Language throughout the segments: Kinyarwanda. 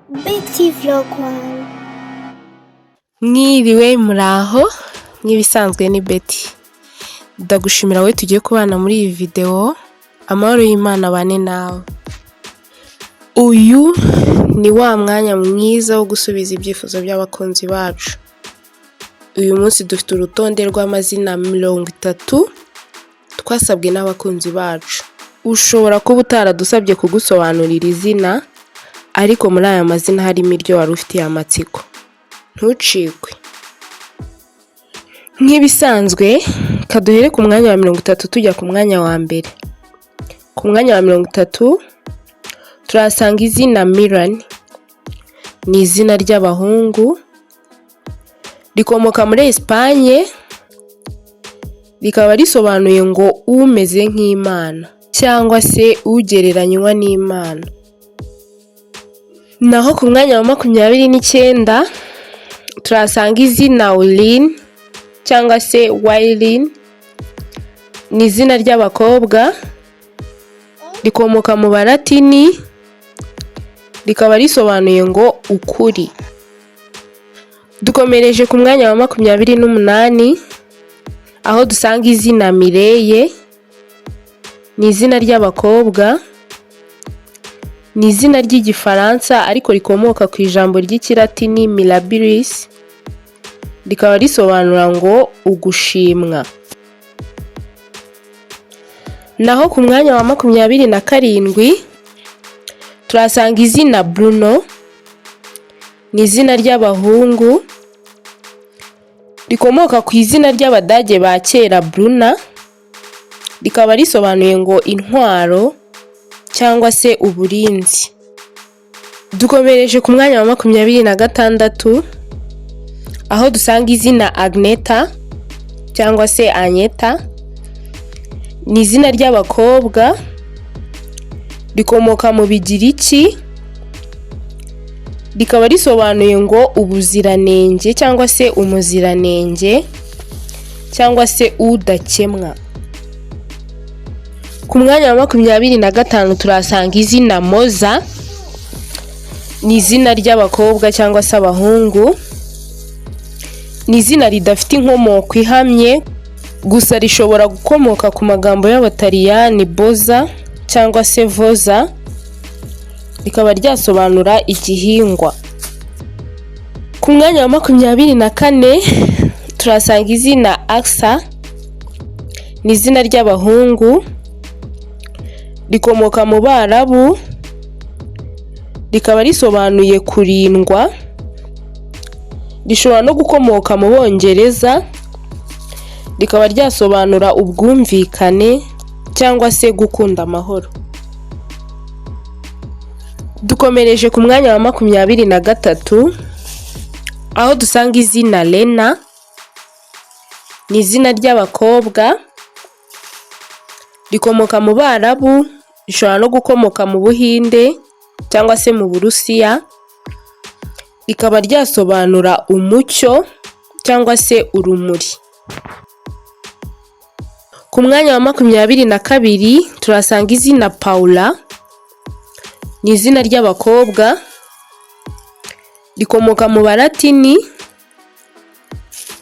Betty Vlog One. Mwiriwe muraho nk'ibisanzwe ni Betty. Ndagushimira we tugiye kubana muri iyi video. Amahoro y'Imana bane nawe. Uyu ni wa mwanya mwiza wo gusubiza ibyifuzo by'abakunzi bacu. Uyu munsi dufite urutonde rw'amazina 30 twasabwe n'abakunzi bacu. Ushobora kuba utaradusabye kugusobanurira izina, ariko muri aya mazina harimo iryo wari ufitiye amatsiko. Ntucikwe. Nk'ibisanzwe kaduhere ku mwanya wa 30 tujya ku mwanya wa mbere. Ku mwanya wa 30 turasanga izina Miran. Ni izina ry'abahungu, rikomoka muri Espagne, rikaba risobanuye ngo umeze nk'Imana cyangwa se ugereranywa n'Imana. Naho ku mwanya wa 29 turasanga izina Waylin cyangwa se Waylin. Ni izina ry'abakobwa, rikomoka mu Balatini, rikaba risobanuye ngo ukuri. Dukomereje ku mwanya wa 28 aho dusanga izina Mireille. Ni izina ry'abakobwa, ni izina ry'igifaransa ariko rikomoka ku ijambo ry'ikilatini mirabilis, rikaba risobanura ngo ugushimwa. Naho ku mwanya wa 27 turasanga izina Bruno. Ni izina ry'abahungu, rikomoka ku izina ry'Abadage ba kera Bruna, rikaba risobanuye ngo intwaro cyangwa se uburinzi. Dukomereje ku mwanya wa 26 aho dusanga izina Agneta cyangwa se Agneta. Ni izina ry'abakobwa, rikomoka mu Bigiriki, rikaba risobanuye ngo ubuziranenge cyangwa se umuziranenge cyangwa se udakemwa. Ku mwanya wa 25 turasanga izina Moza. Ni izina ry'abakobwa cyangwa se abahungu, ni izina ridafite inkomoko ihamye, gusa rishobora gukomoka ku magambo y'Abataliyani boza cyangwa se voza, rikaba ryasobanura igihingwa. Ku mwanya wa 24 turasanga izina Aksa. Ni izina ry'abahungu, rikomoka mu Barabu, rikaba risobanuye kurindwa, rishobora no gukomoka mu Bongereza, rikaba ryasobanura ubwumvikane cyangwa se gukunda amahoro. Dukomereje ku mwanya wa 23 aho dusanga izina Lena. Ni izina ry'abakobwa, rikomoka mu Barabu, rishobora no gukomoka mu Buhinde cyangwa se mu Burusiya, rikaba ryasobanura umucyo cyangwa se urumuri. Ku mwanya wa 22 turasanga izina Paula. Ni izina ry'abakobwa, rikomoka mu Balatini,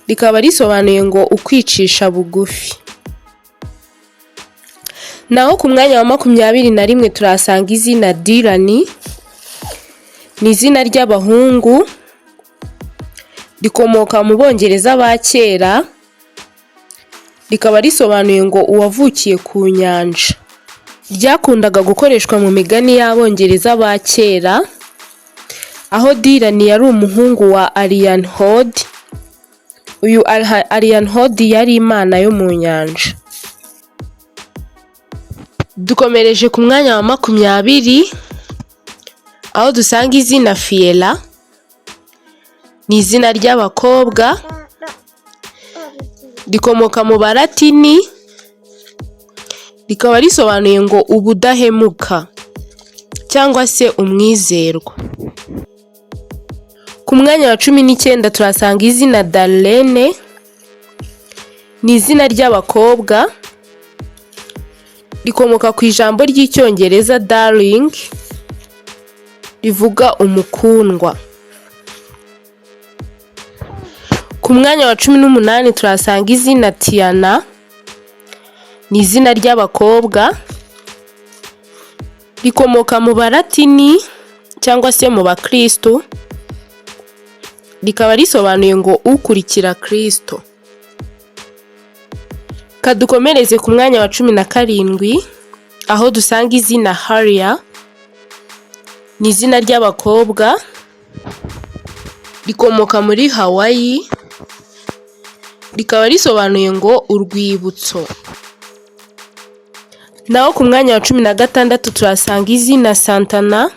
rikaba risobanuye ngo ukwicisha bugufi. Naho ku mwanya wa 21 turasanga izina Dylan. Ni izina ry'abahungu, rikomoka mu Bongereza ba kera, rikaba risobanuye ngo uwavukiye ku nyanja. Ryakundaga gukoreshwa mu migani y'Abongereza ba kera, aho Dylan yari umuhungu wa Arian Hood. Uyu Arian Hood yari imana yo mu nyanja. Dukomereje ku mwanya wa 20 aho dusanga izina Fiela. Ni izina ry'abakobwa, rikomoka mu Balatini, rikaba risobanuye ngo ubudahemuka cyangwa se umwizerwa. Ku mwanya wa 19 turasanga izina Darlene. Ni izina ry'abakobwa, rikomoka ku ijambo ry'icyongereza darling, rivuga umukundwa. Ku mwanya wa 18 turasanga izina Tiana, ni izina ry'abakobwa, rikomoka mu Balatini cyangwa se mu Bakristo, rikaba risobanuye ngo ukurikira Kristo. Kadukomereze ku mwanya wa 17 aho dusanga izina Haria, ni izina ry'abakobwa, rikomoka muri Hawaii, rikaba risobanuye ngo urwibutso. Naho ku mwanya wa 16 turasanga izina Santana,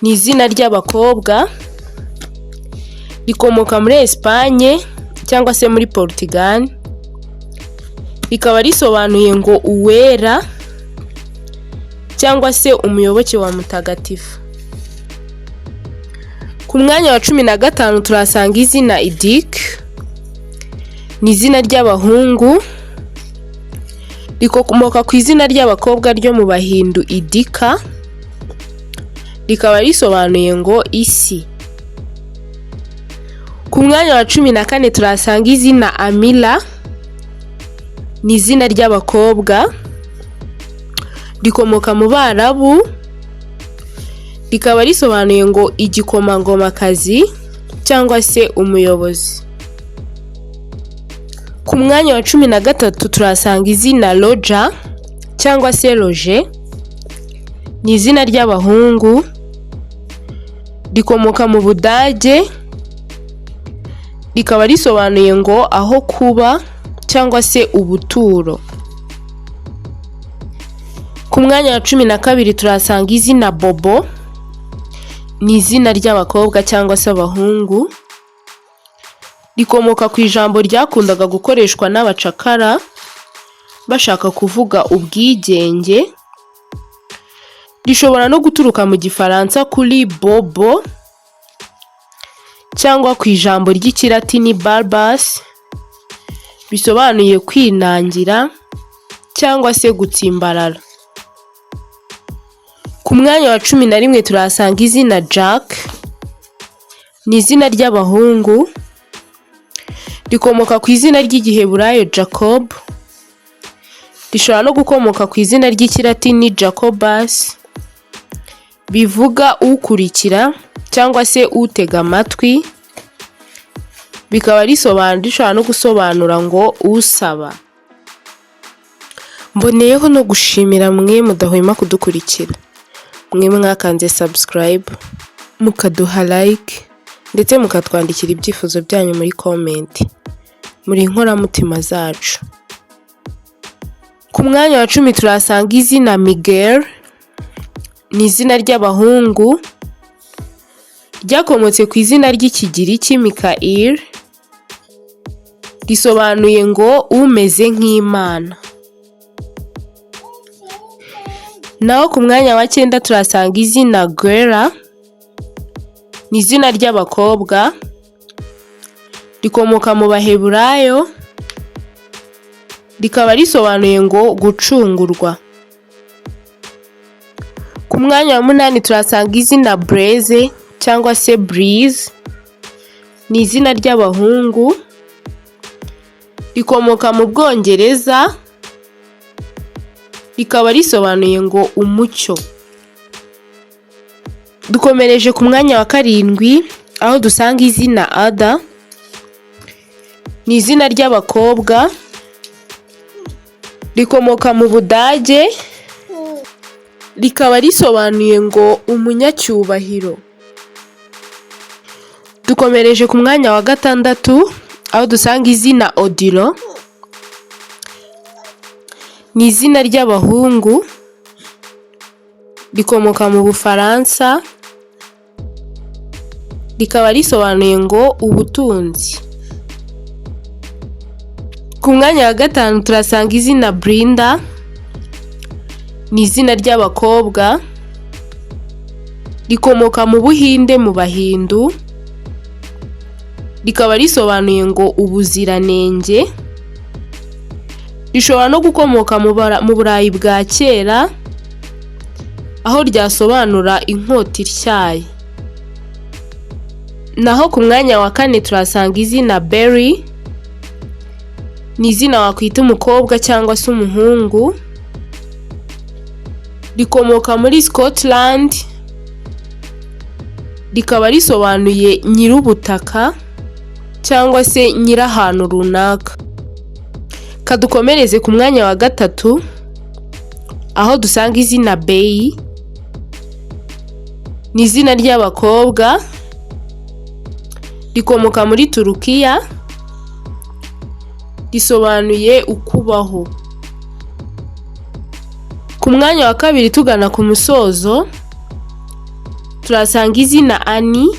ni izina ry'abakobwa, rikomoka muri Espagne cyangwa se muri Portugal, rikaba risobanuye ngo uwera cyangwa se umuyoboke wa mutagatifu. Ku mwanya wa 15 turasanga izina Idik, ni izina ry'abahungu, rikomoka ku izina ry'abakobwa ryo mu Bahindu Idika, rikaba risobanuye ngo isi. Ku mwanya wa 14 turasanga izina Amila, ni izina ry'abakobwa, rikomoka mu Barabu, rikaba risobanuye ngo igikomangomakazi cyangwa se umuyobozi. Ku mwanya wa 13 turasanga izina Roja cyangwa se Roger, ni izina ry'abahungu, rikomoka mu Budage, rikaba risobanuye ngo aho kuba cyangwa se ubuturo. Ku mwanya wa 12 turasanga izina Bobo, ni izina ry'abakobwa cyangwa se abahungu, rikomoka ku ijambo ryakundaga gukoreshwa n'abacakara bashaka kuvuga ubwigenge, rishobora no guturuka mu Gifaransa kuri Bobo cyangwa ku ijambo ry'Ikilatini Barbas, bisobanuye kwinangira cyangwa se gutsimbarara. Ku mwanya wa 11 turasanga izina Jack, ni izina ry'abahungu, rikomoka ku izina ry'Igiheburayo Jacob, rishobora no gukomoka ku izina ry'Ikilatini Jacobus, bivuga ukurikira cyangwa se utega amatwi, bikaba rishobora no gusobanura ngo usaba. Mboneyeho no gushimira mwe mudahwema kudukurikira, mwe mwakanze subscribe, mukaduha like ndetse mukatwandikira ibyifuzo byanyu muri comment, muri inkoramutima zacu. Ku mwanya wa 10 turasanga izina Miguel, ni izina ry'abahungu, ryakomotse ku izina ry'Ikigiriki Mikael, risobanuye ngo umeze nk'Imana. Naho ku mwanya wa 9 turasanga izina Guerra, ni izina ry'abakobwa, rikomoka mu Baheburayo, rikaba risobanuye ngo gucungurwa. Ku mwanya wa 8 turasanga izina Blaise cyangwa se Breeze, ni izina ry'abahungu, rikomoka mu Bwongereza, rikaba risobanuye ngo umucyo. Dukomereje ku mwanya wa 7 aho dusanga izina Ada, ni izina ry'abakobwa, rikomoka mu Budage, rikaba risobanuye ngo umunyacyubahiro. Dukomereje ku mwanya wa 6 aho dusanga izina Odilo, ni izina ry'abahungu, rikomoka mu Bufaransa, rikaba risobanuye ngo ubutunzi. Ku mwanya wa 5 turasanga izina Brinda, ni izina ry'abakobwa, rikomoka mu Buhinde mu Bahindu, rikaba risobanuye ngo ubuziranenge, rishobora no gukomoka mu Burayi bwa kera aho ryasobanura inkota ityaye. Naho ku mwanya wa kane turasanga izina Berry, ni izina wakwita umukobwa cyangwa se umuhungu, rikomoka muri Scotland, rikaba risobanuye nyir'ubutaka cyangwa se nyir'ahantu runaka. Kadukomereze ku mwanya wa gatatu aho dusanga izina Bey, ni izina ry'abakobwa, rikomoka muri Turukiya, risobanuye ukubaho. Ku mwanya wa kabiri tugana ku musozo turasanga izina Annie,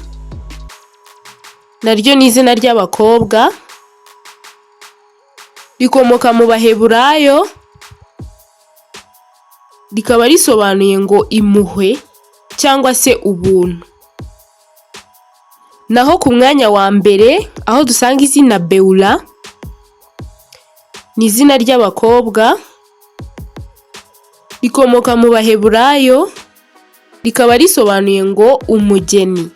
naryo ni izina ry'abakobwa, rikomoka mu Baheburayo, rikaba risobanuye ngo impuhwe cyangwa se ubuntu. Naho ku mwanya wa mbere aho dusanga izina Beula, ni izina ry'abakobwa, rikomoka mu Baheburayo, rikaba risobanuye ngo umugeni.